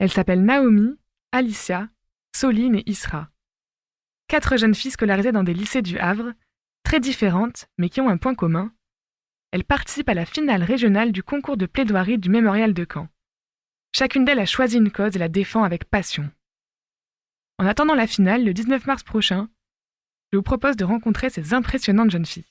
Elles s'appellent Naomi, Alicia, Soline et Isra. 4 jeunes filles scolarisées dans des lycées du Havre, très différentes mais qui ont un point commun. Elles participent à la finale régionale du concours de plaidoirie du Mémorial de Caen. Chacune d'elles a choisi une cause et la défend avec passion. En attendant la finale, le 19 mars prochain, je vous propose de rencontrer ces impressionnantes jeunes filles.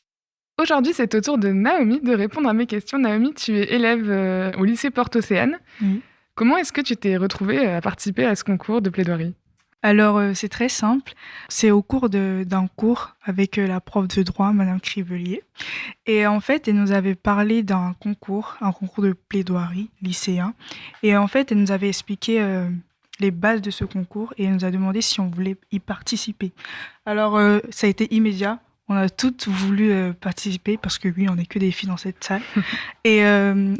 Aujourd'hui, c'est au tour de Naomi de répondre à mes questions. Naomi, tu es élève au lycée Porte-Océane. Oui. Comment est-ce que tu t'es retrouvée à participer à ce concours de plaidoirie ? Alors, c'est très simple. C'est au cours d'un cours avec la prof de droit, Madame Crivelier. Et en fait, elle nous avait parlé d'un concours, un concours de plaidoirie lycéen. Et en fait, elle nous avait expliqué les bases de ce concours et elle nous a demandé si on voulait y participer. Alors, ça a été immédiat. On a toutes voulu participer parce que oui, on n'est que des filles dans cette salle. Et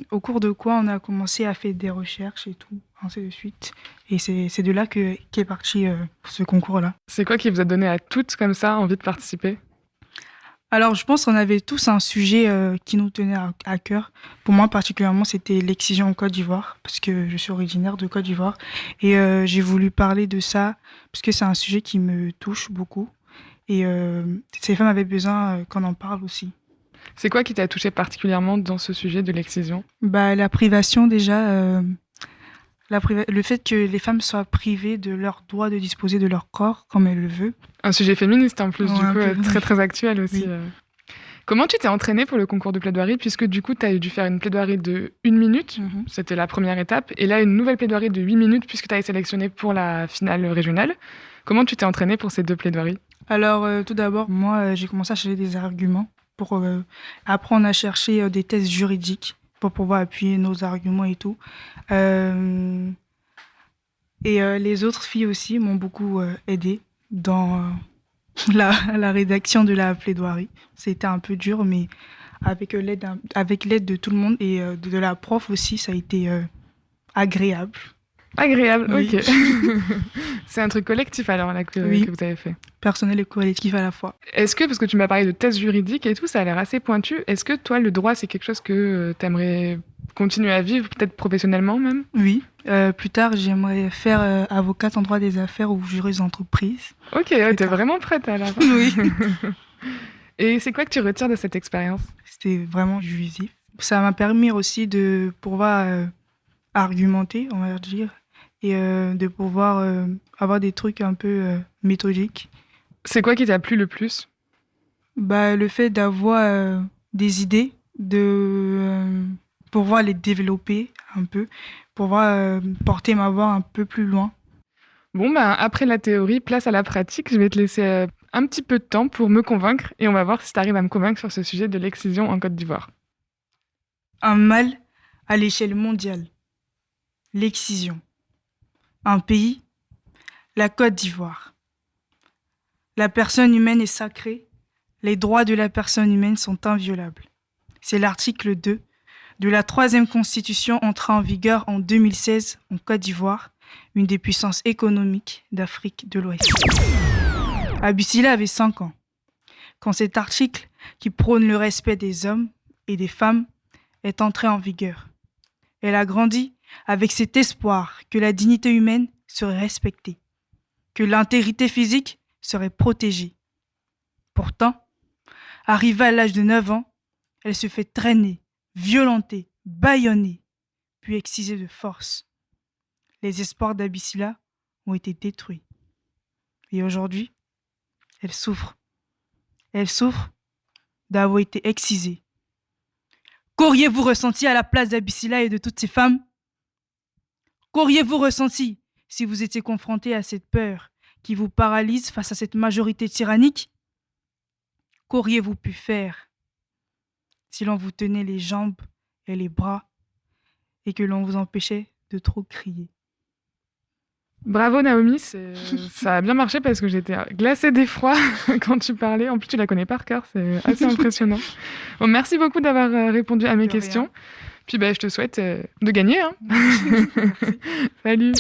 au cours de quoi, on a commencé à faire des recherches et tout, ainsi de suite. Et c'est de là qu'est parti ce concours-là. C'est quoi qui vous a donné à toutes comme ça envie de participer ? Alors, je pense qu'on avait tous un sujet qui nous tenait à cœur. Pour moi, particulièrement, c'était l'excision en Côte d'Ivoire, parce que je suis originaire de Côte d'Ivoire. Et j'ai voulu parler de ça, parce que c'est un sujet qui me touche beaucoup. Et ces femmes avaient besoin qu'on en parle aussi. C'est quoi qui t'a touché particulièrement dans ce sujet de l'excision ? La privation déjà, le fait que les femmes soient privées de leur droit de disposer de leur corps comme elles le veulent. Un sujet féministe en plus, Ouais, très très actuel aussi. Oui. Comment tu t'es entraînée pour le concours de plaidoirie, puisque du coup tu as dû faire une plaidoirie de 1 minute, c'était la première étape, et là une nouvelle plaidoirie de 8 minutes puisque tu as été sélectionnée pour la finale régionale. Comment tu t'es entraînée pour ces 2 plaidoiries ? Alors tout d'abord, moi j'ai commencé à chercher des arguments pour apprendre à chercher des thèses juridiques pour pouvoir appuyer nos arguments et tout. Les autres filles aussi m'ont beaucoup aidée dans la rédaction de la plaidoirie. C'était un peu dur, mais avec l'aide de tout le monde et de la prof aussi, ça a été agréable. Agréable, Oui. ok. C'est un truc collectif alors là que Oui. vous avez fait. Personnel et collectif à la fois. Est-ce que, parce que tu m'as parlé de thèse juridique et tout, ça a l'air assez pointu, est-ce que toi le droit c'est quelque chose que tu aimerais continuer à vivre, peut-être professionnellement même ? Oui. Plus tard, j'aimerais faire avocate en droit des affaires ou juriste d'entreprise. Ok, ouais, t'es vraiment prête alors. Oui. Et c'est quoi que tu retires de cette expérience ? C'était vraiment jouissif. Ça m'a permis aussi de pouvoir argumenter, on va dire, et de pouvoir avoir des trucs un peu méthodiques. C'est quoi qui t'a plu le plus ? Le fait d'avoir des idées, de pouvoir les développer un peu, pouvoir porter ma voix un peu plus loin. Bon, après la théorie, place à la pratique. Je vais te laisser un petit peu de temps pour me convaincre et on va voir si tu arrives à me convaincre sur ce sujet de l'excision en Côte d'Ivoire. Un mal à l'échelle mondiale. L'excision. Un pays, la Côte d'Ivoire. La personne humaine est sacrée. Les droits de la personne humaine sont inviolables. C'est l'article 2 de la 3e constitution entrée en vigueur en 2016 en Côte d'Ivoire, une des puissances économiques d'Afrique de l'Ouest. Abissila avait 5 ans quand cet article, qui prône le respect des hommes et des femmes, est entré en vigueur. Elle a grandi avec cet espoir que la dignité humaine serait respectée, que l'intégrité physique serait protégée. Pourtant, arrivée à l'âge de 9 ans, elle se fait traîner, violenter, bâillonner, puis exciser de force. Les espoirs d'Abissila ont été détruits. Et aujourd'hui, elle souffre. Elle souffre d'avoir été excisée. Qu'auriez-vous ressenti à la place d'Abissila et de toutes ces femmes ? Qu'auriez-vous ressenti si vous étiez confronté à cette peur qui vous paralyse face à cette majorité tyrannique ? Qu'auriez-vous pu faire si l'on vous tenait les jambes et les bras et que l'on vous empêchait de trop crier ? Bravo Naomi, ça a bien marché parce que j'étais glacée d'effroi quand tu parlais. En plus, tu la connais par cœur, c'est assez impressionnant. Bon, merci beaucoup d'avoir répondu à mes questions. Puis je te souhaite de gagner. Hein. Merci. Salut.